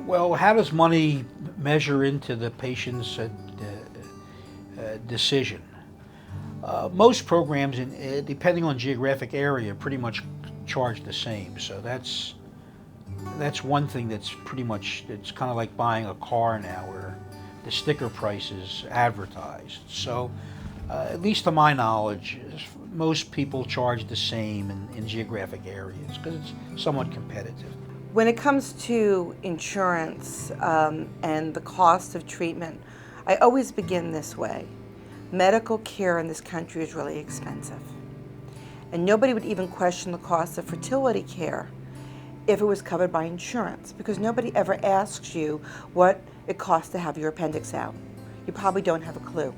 Well, how does money measure into the patient's decision? Most programs, depending on geographic area, pretty much charge the same. So that's one thing that's pretty much, it's kind of like buying a car now, where the sticker price is advertised. So at least to my knowledge, most people charge the same in geographic areas because it's somewhat competitive. When it comes to insurance and the cost of treatment, I always begin this way. Medical care in this country is really expensive. And nobody would even question the cost of fertility care if it was covered by insurance, because nobody ever asks you what it costs to have your appendix out. You probably don't have a clue.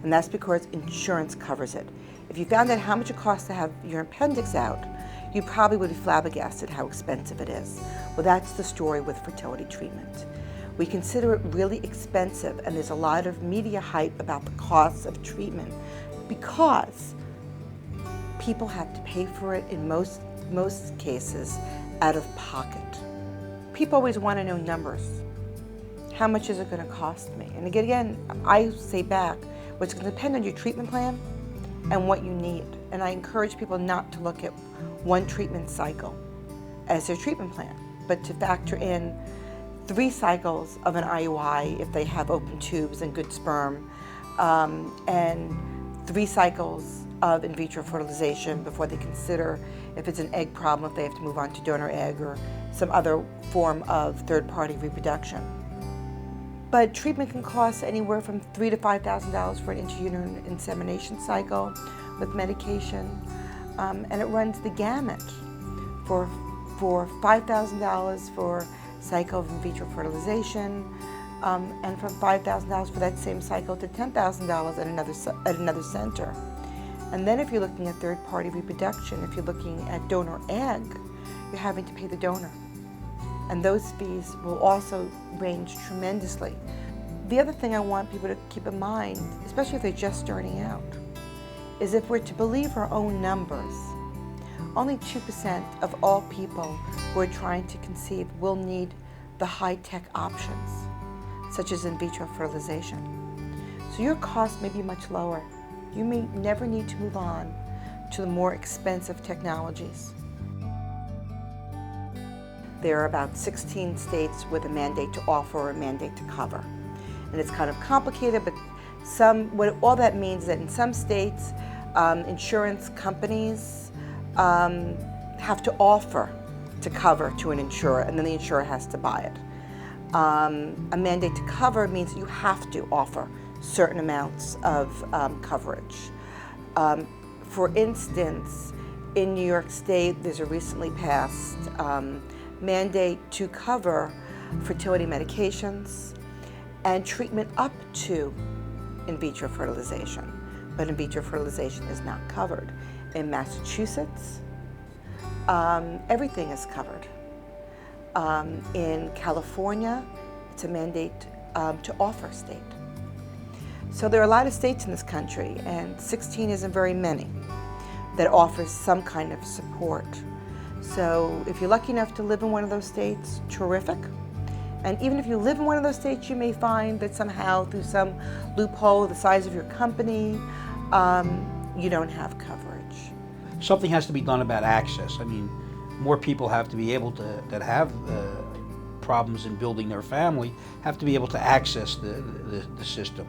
And that's because insurance covers it. If you found out how much it costs to have your appendix out, you probably would be flabbergasted how expensive it is. Well, that's the story with fertility treatment. We consider it really expensive, and there's a lot of media hype about the costs of treatment because people have to pay for it in most cases out of pocket. People always want to know numbers. How much is it going to cost me? And again, I say back, well, it's going to depend on your treatment plan and what you need. And I encourage people not to look at one treatment cycle as their treatment plan, but to factor in 3 cycles of an IUI if they have open tubes and good sperm, and 3 cycles of in vitro fertilization before they consider if it's an egg problem, if they have to move on to donor egg or some other form of third-party reproduction. But treatment can cost anywhere from $3,000 to $5,000 for an intrauterine insemination cycle with medication, and it runs the gamut for $5,000 for cycle of in vitro fertilization, and from $5,000 for that same cycle to $10,000 at another center. And then if you're looking at third-party reproduction, if you're looking at donor egg, you're having to pay the donor. And those fees will also range tremendously. The other thing I want people to keep in mind, especially if they're just starting out, is if we're to believe our own numbers, only 2% of all people who are trying to conceive will need the high-tech options, such as in vitro fertilization. So your cost may be much lower. You may never need to move on to the more expensive technologies. There are about 16 states with a mandate to offer or a mandate to cover. And it's kind of complicated, but all that means is that in some states, insurance companies have to offer to cover to an insurer, and then the insurer has to buy it. A mandate to cover means that you have to offer certain amounts of coverage. For instance, in New York State, there's a recently passed mandate to cover fertility medications and treatment up to in vitro fertilization, but in vitro fertilization is not covered. In Massachusetts, everything is covered. In California, it's a mandate to offer state. So there are a lot of states in this country, and 16 isn't very many, that offers some kind of support. So if you're lucky enough to live in one of those states, terrific. And even if you live in one of those states, you may find that somehow through some loophole, the size of your company, you don't have coverage. Something has to be done about access. I mean, more people have to be able to, that have problems in building their family, have to be able to access the system.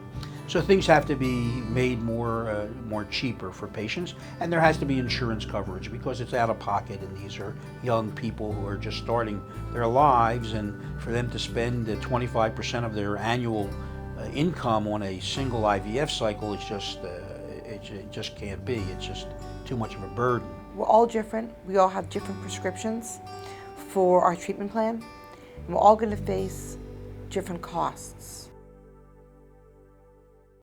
So things have to be made more cheaper for patients, and there has to be insurance coverage because it's out of pocket, and these are young people who are just starting their lives, and for them to spend 25% of their annual income on a single IVF cycle, it's just it just can't be. It's just too much of a burden. We're all different. We all have different prescriptions for our treatment plan, and we're all going to face different costs.